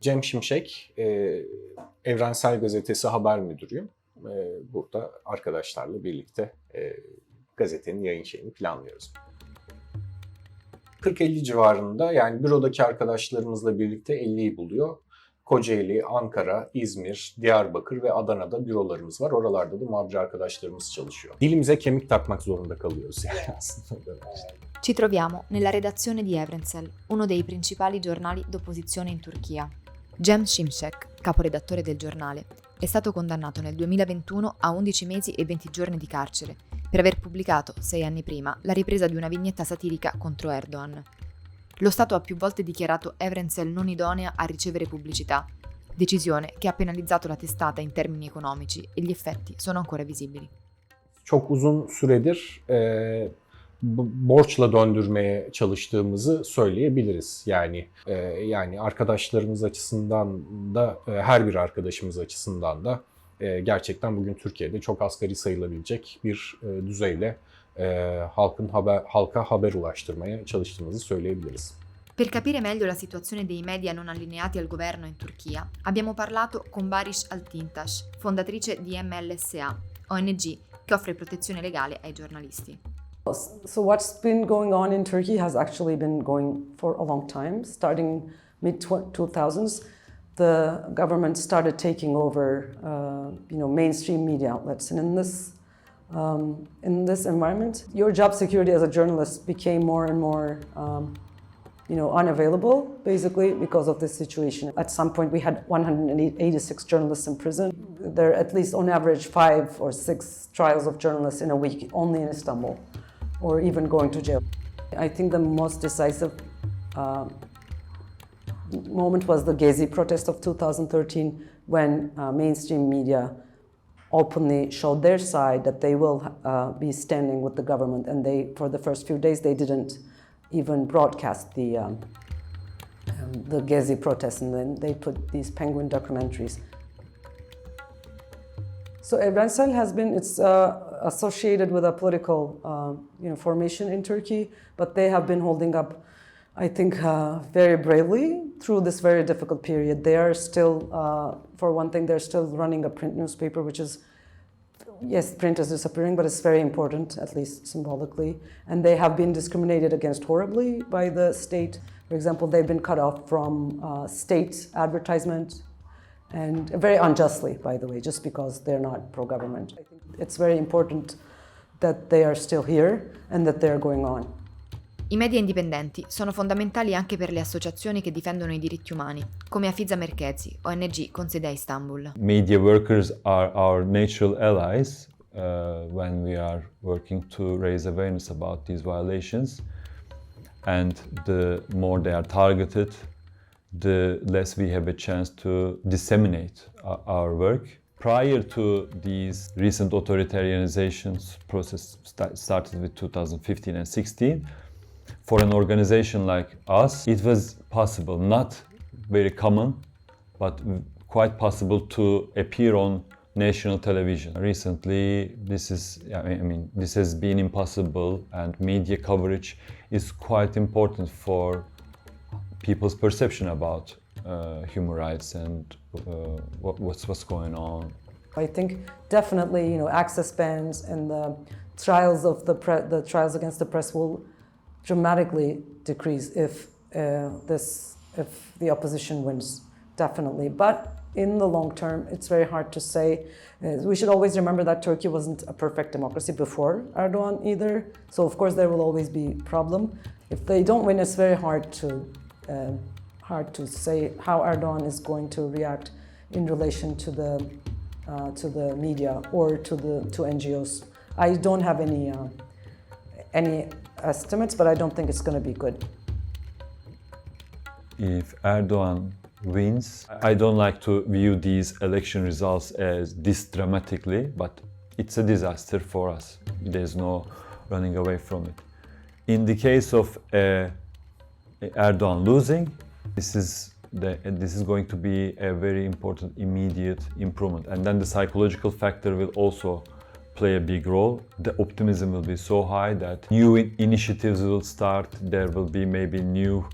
Cem Şimşek, Evrensel Gazetesi haber müdürüyüm. Burada arkadaşlarla birlikte gazetenin yayın şeyini planlıyoruz. 40-50 civarında, yani bürodaki arkadaşlarımızla birlikte 50'yi buluyor. Kocaeli, Ankara, İzmir, Diyarbakır ve Adana'da bürolarımız var. Oralarda da muhabir arkadaşlarımız çalışıyor. Dilimize kemik takmak zorunda kalıyoruz yani aslında. Ci troviamo nella redazione di Evrensel, uno dei principali giornali d'opposizione in Turchia. Cem Şimşek, caporedattore del giornale, è stato condannato nel 2021 a 11 mesi e 20 giorni di carcere per aver pubblicato, 6 anni prima, la ripresa di una vignetta satirica contro Erdogan. Lo Stato ha più volte dichiarato Evrensel non idonea a ricevere pubblicità, decisione che ha penalizzato la testata in termini economici e gli effetti sono ancora visibili. Çok uzun süredir borçla döndürmeye çalıştığımızı söyleyebiliriz. Yani arkadaşlarımız açısından da, her bir arkadaşımız açısından da gerçekten bugün Türkiye'de çok asgari sayılabilecek bir düzeyle halka haber ulaştırmaya çalıştığımızı söyleyebiliriz. Per capire meglio la situazione dei media non allineati al governo in Turchia, abbiamo parlato con Barış Altintaş, fondatrice di MLSA, ONG che offre protezione legale ai giornalisti. So what's been going on in Turkey has actually been going for a long time. Starting mid-2000s, the government started taking over, mainstream media outlets, and in this environment, your job security as a journalist became more and more, unavailable, basically, because of this situation. At some point, we had 186 journalists in prison. There are at least, on average, 5 or 6 trials of journalists in a week, only in Istanbul, or even going to jail. I think the most decisive moment was the Gezi protest of 2013, when mainstream media openly showed their side, that they will be standing with the government, and for the first few days, they didn't even broadcast the Gezi protests, and then they put these penguin documentaries. So Evrensel it's associated with a political formation in Turkey, but they have been holding up, I think, very bravely through this very difficult period. They are still, for one thing, they're still running a print newspaper, which is, yes, print is disappearing, but it's very important, at least symbolically. And they have been discriminated against horribly by the state. For example, they've been cut off from state advertisement, and very unjustly, by the way, just because they're not pro-government. I think it's very important that they are still here and that they're going on. I media indipendenti sono fondamentali anche per le associazioni che difendono i diritti umani, come Hafiza Merkezi, ONG con sede a Istanbul. Media workers are our natural allies when we are working to raise awareness about these violations, and the more they are targeted, the less we have a chance to disseminate our work. Prior to these recent authoritarianizations process started with 2015 and 16, for an organization like us, it was possible, not very common, but quite possible to appear on national television. Recently, this has been impossible, and media coverage is quite important for people's perception about human rights and what's going on. I think definitely, access bans and the trials of the trials against the press will dramatically decrease if the opposition wins, definitely. But in the long term, it's very hard to say. We should always remember that Turkey wasn't a perfect democracy before Erdogan either. So of course there will always be a problem. If they don't win, it's very hard to say how Erdogan is going to react in relation to the media or to NGOs. I don't have any estimates, but I don't think it's going to be good. If Erdogan wins, I don't like to view these election results as this dramatically, but it's a disaster for us. There's no running away from it. In the case of Erdogan losing, this is going to be a very important immediate improvement, and then the psychological factor will also play a big role. The optimism will be so high that new initiatives will start. There will be maybe new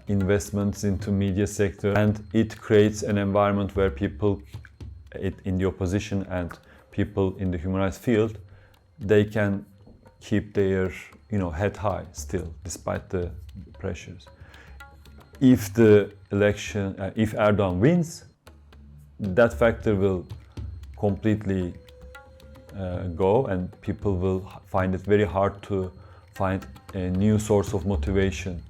investments into media sector, and it creates an environment where people in the opposition and people in the human rights field, they can keep their head high still despite the pressures. If the election, if Erdogan wins, that factor will completely go, and people will find it very hard to find a new source of motivation.